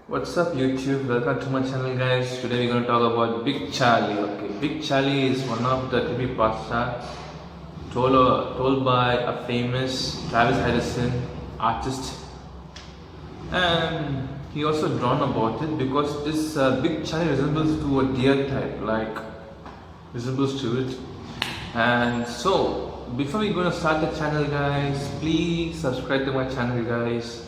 What's up YouTube? Welcome to my channel guys. Today we're gonna talk about Big Charlie. Okay, Big Charlie is one of the creepypasta told by a famous Travis Henderson artist, and he also drawn about it because this Big Charlie resembles to a deer type, like resembles to it. And so before we're gonna start the channel guys, please subscribe to my channel guys.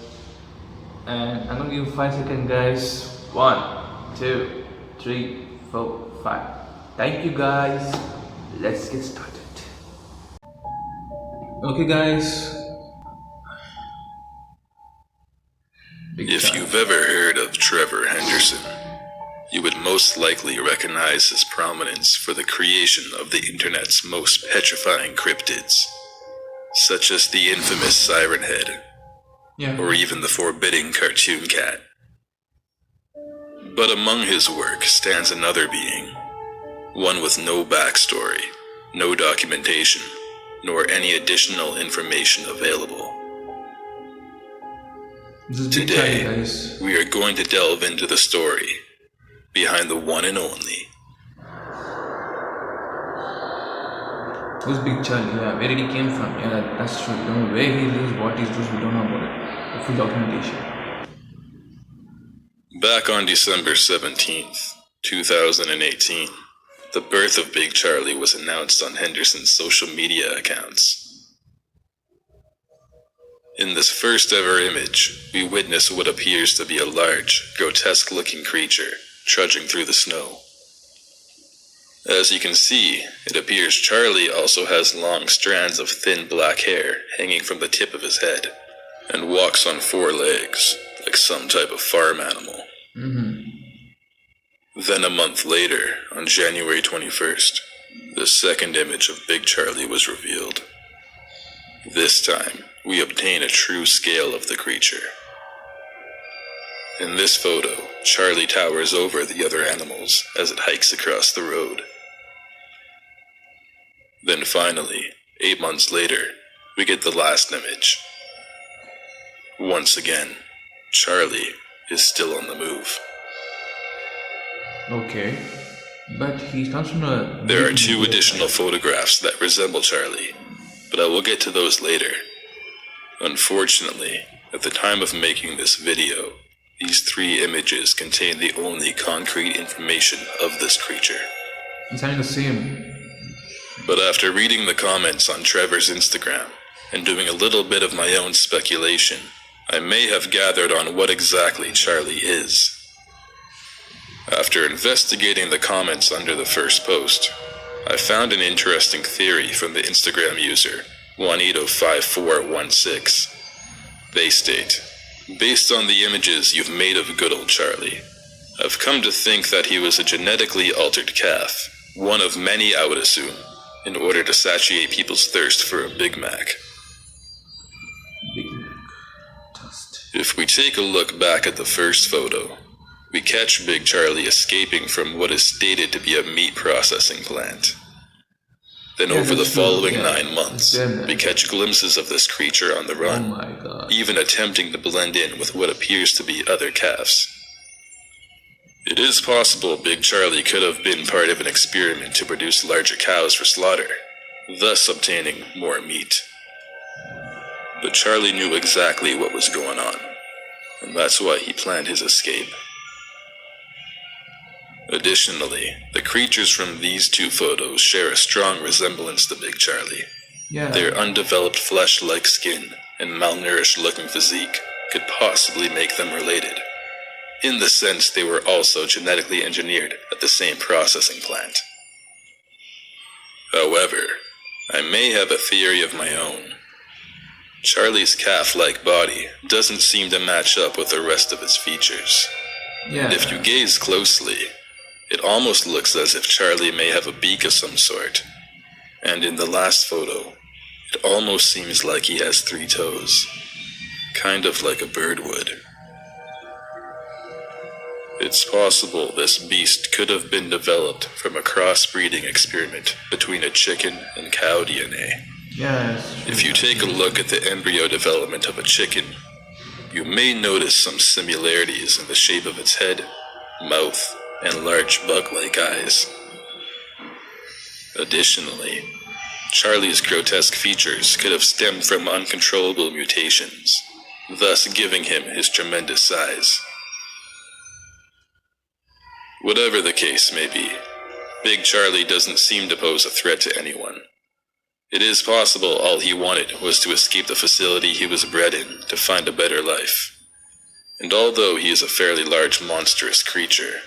And I'm gonna give you 5 seconds guys. 1, 2, 3, 4, 5. Thank you guys. Let's get started. Okay guys. If you've ever heard of Trevor Henderson, you would most likely recognize his prominence for the creation of the internet's most petrifying cryptids, such as the infamous Siren Head, or even the forbidding cartoon cat. But among his work stands another being, one with no backstory, no documentation, nor any additional information available. Today, we are going to delve into the story behind the one and only. Who's Big Charlie? Yeah, where did he came from? Yeah, that's true. We don't know where he lives, what he does, we don't know about it. The full documentation. Back on December 17th, 2018, the birth of Big Charlie was announced on Henderson's social media accounts. In this first ever image, we witness what appears to be a large, grotesque-looking creature trudging through the snow. As you can see, it appears Charlie also has long strands of thin black hair hanging from the tip of his head, and walks on 4 legs, like some type of farm animal. Then a month later, on January 21st, the second image of Big Charlie was revealed. This time, we obtain a true scale of the creature. In this photo, Charlie towers over the other animals as it hikes across the road. Then finally, 8 months later, we get the last image. Once again, Charlie is still on the move. Okay. But he comes from a... There are 2 additional photographs that resemble Charlie, but I will get to those later. Unfortunately, at the time of making this video, these 3 images contain the only concrete information of this creature. It's kind of the same. But after reading the comments on Trevor's Instagram, and doing a little bit of my own speculation, I may have gathered on what exactly Charlie is. After investigating the comments under the first post, I found an interesting theory from the Instagram user, Juanito5416. They state, based on the images you've made of good old Charlie, I've come to think that he was a genetically altered calf, one of many I would assume, in order to satiate people's thirst for a Big Mac. Big Mac. Dust. If we take a look back at the first photo, we catch Big Charlie escaping from what is stated to be a meat processing plant. Then over the following 9 months, we catch glimpses of this creature on the run, Oh my god. even attempting to blend in with what appears to be other calves. It is possible Big Charlie could have been part of an experiment to produce larger cows for slaughter, thus obtaining more meat. But Charlie knew exactly what was going on, and that's why he planned his escape. Additionally, the creatures from these 2 photos share a strong resemblance to Big Charlie. Yeah. Their undeveloped flesh-like skin and malnourished-looking physique could possibly make them related, in the sense they were also genetically engineered at the same processing plant. However, I may have a theory of my own. Charlie's calf-like body doesn't seem to match up with the rest of its features. Yeah. And if you gaze closely, it almost looks as if Charlie may have a beak of some sort. And in the last photo, it almost seems like he has 3 toes, kind of like a bird would. It's possible this beast could have been developed from a crossbreeding experiment between a chicken and cow DNA. Yes. If you take a look at the embryo development of a chicken, you may notice some similarities in the shape of its head, mouth, and large bug-like eyes. Additionally, Charlie's grotesque features could have stemmed from uncontrollable mutations, thus giving him his tremendous size. Whatever the case may be, Big Charlie doesn't seem to pose a threat to anyone. It is possible all he wanted was to escape the facility he was bred in to find a better life. And although he is a fairly large monstrous creature,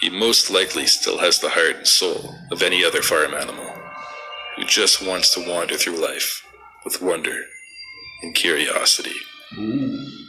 he most likely still has the heart and soul of any other farm animal, who just wants to wander through life with wonder and curiosity. Ooh.